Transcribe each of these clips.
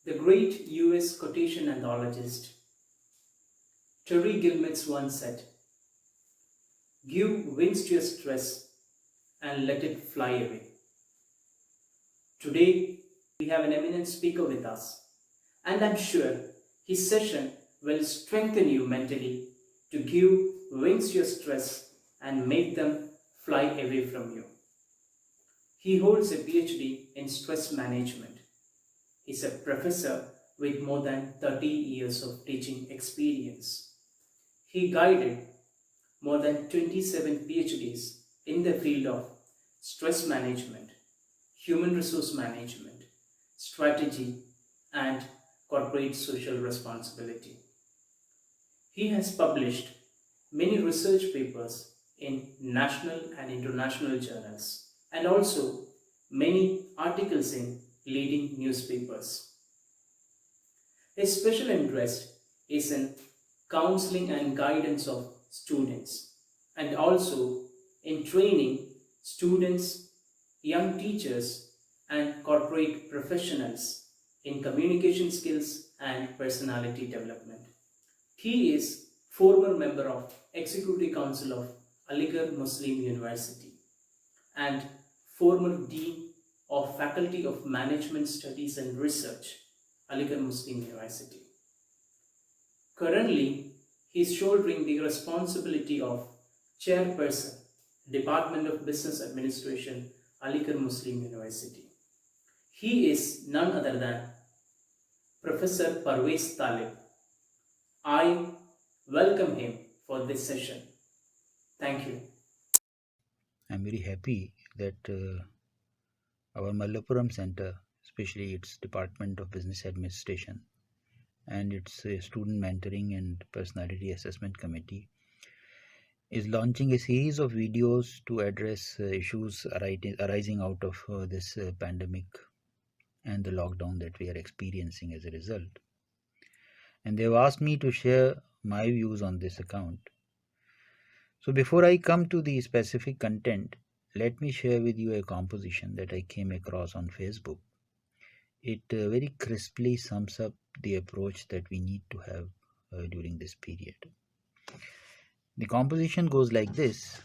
The great US quotation anthologist Terry Gilmitz once said, "Give wings to your stress and let it fly away." Today, we have an eminent speaker with us, and I'm sure his session will strengthen you mentally to give wings to your stress and make them fly away from you. He holds a PhD in stress management. He's a professor with more than 30 years of teaching experience. He guided more than 27 PhDs in the field of stress management, human resource management, strategy, and corporate social responsibility. He has published many research papers in national and international journals and also many articles in leading newspapers. His special interest is in counseling and guidance of students and also in training students, young teachers, and corporate professionals in communication skills and personality development. He is former member of Executive Council of Aligarh Muslim University and former Dean of Faculty of Management Studies and Research, Aligarh Muslim University. Currently, he is shouldering the responsibility of Chairperson, Department of Business Administration, Aligarh Muslim University. He is none other than Professor Parvaiz Talib. I welcome him for this session. Thank you. I'm very happy that our Malappuram Centre, especially its Department of Business Administration and its Student Mentoring and Personality Assessment Committee, is launching a series of videos to address issues arising out of this pandemic and the lockdown that we are experiencing as a result. And they've asked me to share my views on this account. So before I come to the specific content, let me share with you a composition that I came across on Facebook. It very crisply sums up the approach that we need to have during this period. The composition goes like this: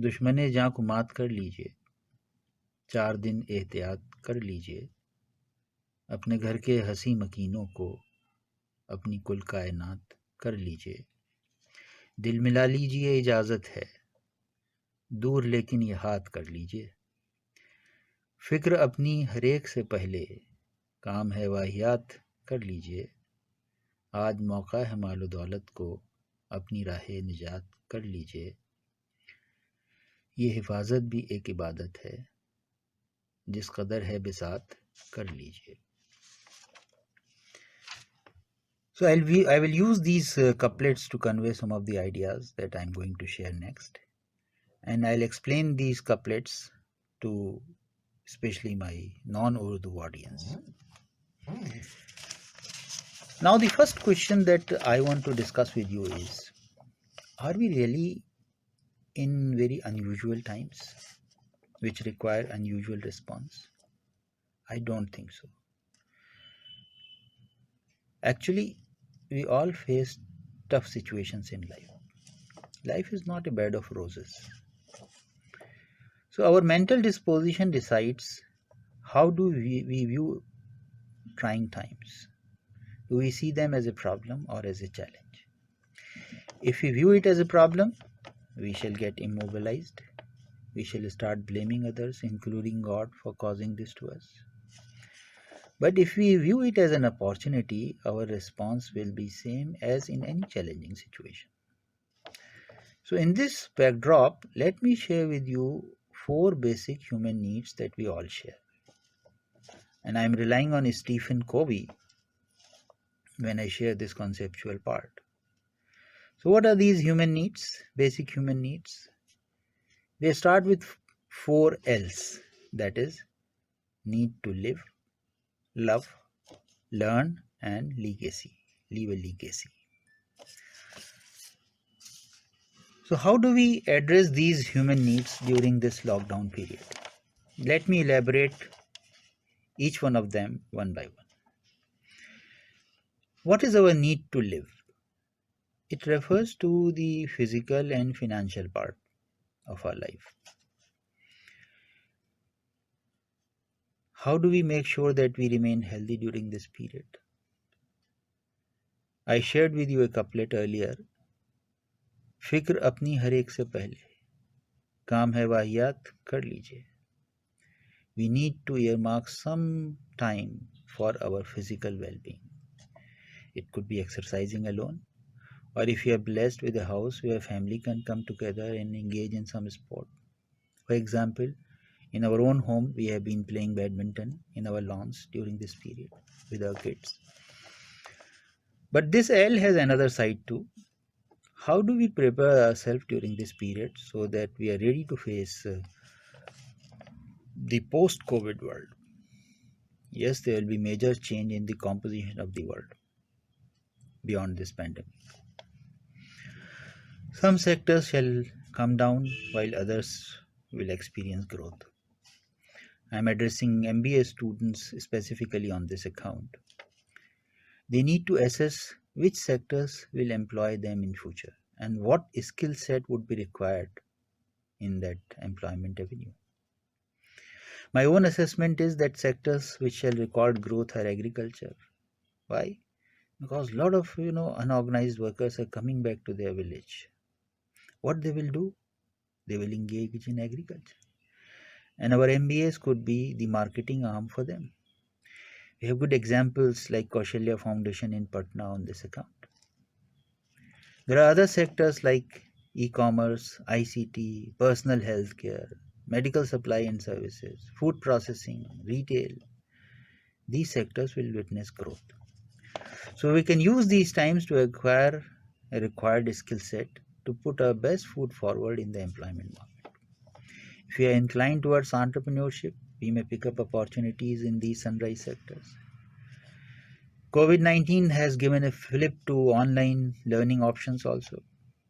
दुश्मने जान को मात कर लीजिए, 4 दिन एहतियात कर लीजिए, अपने घर के हंसी मकीनों को अपनी कुल कायनात कर लीजिए, दिल मिला लीजिए इजाज़त है, दूर लेकिन ये हाथ कर लीजिए, फिक्र अपनी हरेक से पहले, काम है वाहियात कर लीजिए, आज मौका है मालो दौलत को अपनी राहे निजात कर लीजिए, ये हिफाजत भी एक इबादत है, जिस कदर है बिसात कर लीजिए. So I will use these couplets to convey some of the ideas that I'm going to share next, and I'll explain these couplets to especially my non-Urdu audience. Now the first question that I want to discuss with you is, are we really in very unusual times which require unusual response? I don't think so. Actually, we all face tough situations in life. Life is not a bed of roses. So our mental disposition decides how do we view trying times. Do we see them as a problem or as a challenge? If we view it as a problem, we shall get immobilized. We shall start blaming others, including God, for causing this to us. But if we view it as an opportunity, our response will be same as in any challenging situation. So in this backdrop, let me share with you 4 basic human needs that we all share. And I'm relying on Stephen Covey when I share this conceptual part. So what are these human needs, basic human needs? They start with 4 L's, that is, need to live, love, learn, and legacy, leave a legacy. So how do we address these human needs during this lockdown period? Let me elaborate each one of them one by one. What is our need to live? It refers to the physical and financial part of our life. How do we make sure that we remain healthy during this period? I shared with you a couplet earlier. फिक्र अपनी हर एक से पहले, काम है वाहियात कर लीजिए. We need to earmark some time for our physical well-being. It could be exercising alone, or if you are blessed with a house where family can come together and engage in some sport. For example, in our own home, we have been playing badminton in our lawns during this period with our kids. But this L has another side too. How do we prepare ourselves during this period so that we are ready to face the post-COVID world? Yes, there will be major change in the composition of the world beyond this pandemic. Some sectors shall come down while others will experience growth. I am addressing MBA students specifically on this account. They need to assess which sectors will employ them in future and what skill set would be required in that employment avenue. My own assessment is that sectors which shall record growth are agriculture. Why? Because a lot of unorganized workers are coming back to their village. What they will do? They will engage in agriculture. And our MBAs could be the marketing arm for them. We have good examples like Kaushalya Foundation in Patna on this account. There are other sectors like e-commerce, ICT, personal healthcare, medical supply and services, food processing, retail. These sectors will witness growth. So we can use these times to acquire a required skill set to put our best foot forward in the employment market. If we are inclined towards entrepreneurship, we may pick up opportunities in these sunrise sectors. COVID-19 has given a flip to online learning options also.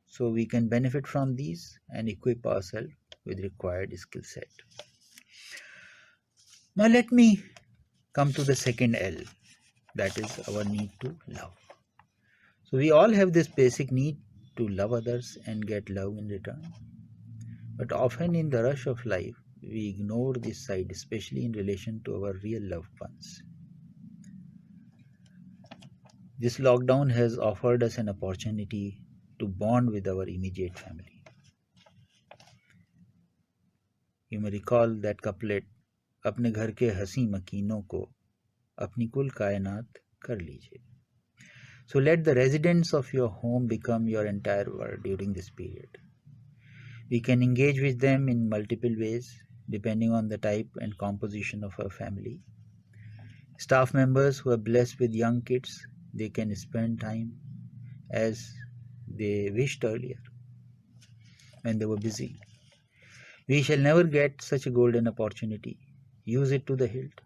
So we can benefit from these and equip ourselves with required skill set. Now let me come to the second L, that is our need to love. So we all have this basic need to love others and get love in return. But often in the rush of life, we ignore this side, especially in relation to our real loved ones. This lockdown has offered us an opportunity to bond with our immediate family. You may recall that couplet, अपने घर के हंसी मकीनों को अपनी कुल कायनात कर लीजिए. So let the residents of your home become your entire world during this period. We can engage with them in multiple ways depending on the type and composition of our family. Staff members who are blessed with young kids, they can spend time as they wished earlier when they were busy. We shall never get such a golden opportunity. Use it to the hilt.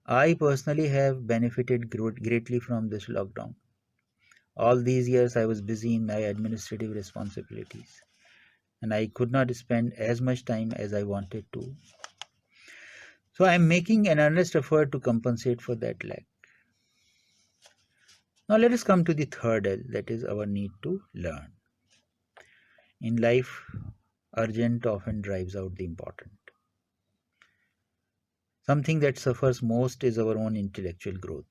I personally have benefited greatly from this lockdown. All these years I was busy in my administrative responsibilities and I could not spend as much time as I wanted to. So I am making an earnest effort to compensate for that lack. Now let us come to the third L, that is our need to learn. In life, urgent often drives out the important. Something that suffers most is our own intellectual growth.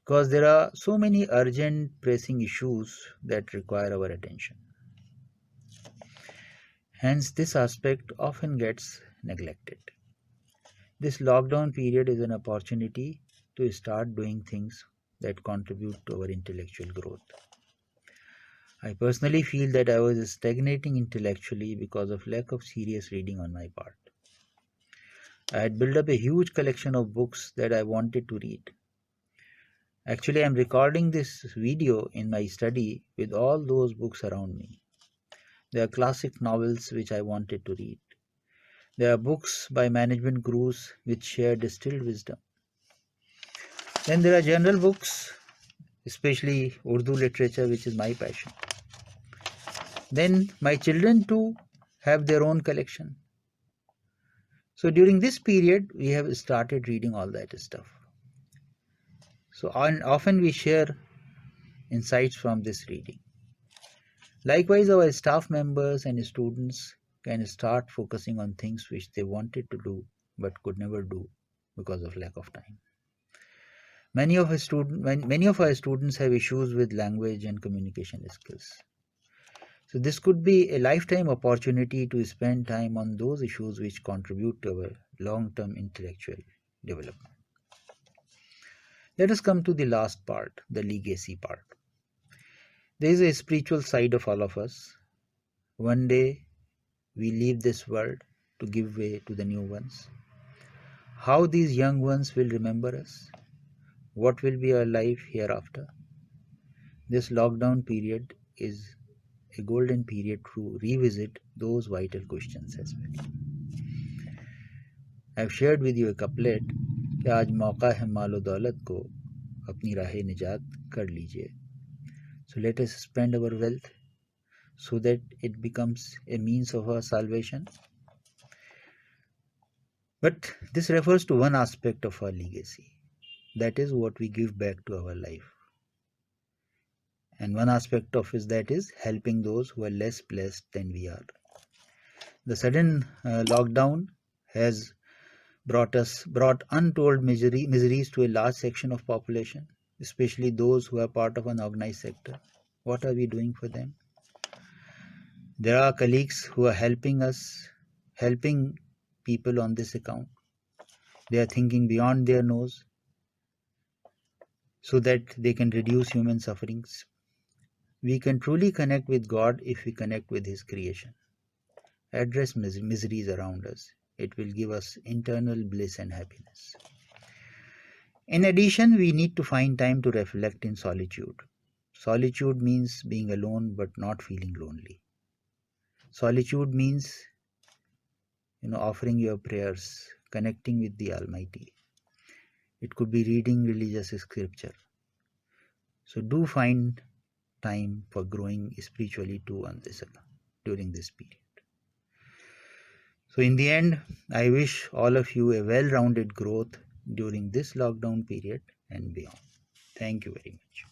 Because there are so many urgent, pressing issues that require our attention. Hence, this aspect often gets neglected. This lockdown period is an opportunity to start doing things that contribute to our intellectual growth. I personally feel that I was stagnating intellectually because of lack of serious reading on my part. I had built up a huge collection of books that I wanted to read. Actually, I am recording this video in my study with all those books around me. There are classic novels which I wanted to read. There are books by management gurus which share distilled wisdom. Then there are general books, especially Urdu literature, which is my passion. Then my children too have their own collection. So during this period, we have started reading all that stuff. So often we share insights from this reading. Likewise, our staff members and students can start focusing on things which they wanted to do but could never do because of lack of time. Many of our students have issues with language and communication skills. So this could be a lifetime opportunity to spend time on those issues which contribute to our long-term intellectual development. Let us come to the last part, the legacy part. There is a spiritual side of all of us. One day we leave this world to give way to the new ones. How these young ones will remember us? What will be our life hereafter? This lockdown period is a golden period to revisit those vital questions as well. I have shared with you a couplet कि आज मौका है मालो दौलत को अपनी राह निजात कर लीजिए. So let us spend our wealth so that it becomes a means of our salvation. But this refers to one aspect of our legacy. That is what we give back to our life. And one aspect of it that is helping those who are less blessed than we are. The sudden lockdown has brought untold miseries to a large section of population, especially those who are part of an organized sector. What are we doing for them? There are colleagues who are helping people on this account. They are thinking beyond their nose so that they can reduce human sufferings. We can truly connect with God if we connect with His creation. Address miseries around us. It will give us internal bliss and happiness. In addition, we need to find time to reflect in solitude. Solitude means being alone but not feeling lonely. Solitude means, offering your prayers, connecting with the Almighty. It could be reading religious scripture. So do find time for growing spiritually too on this during this period. So in the end, I wish all of you a well-rounded growth during this lockdown period and beyond. Thank you very much.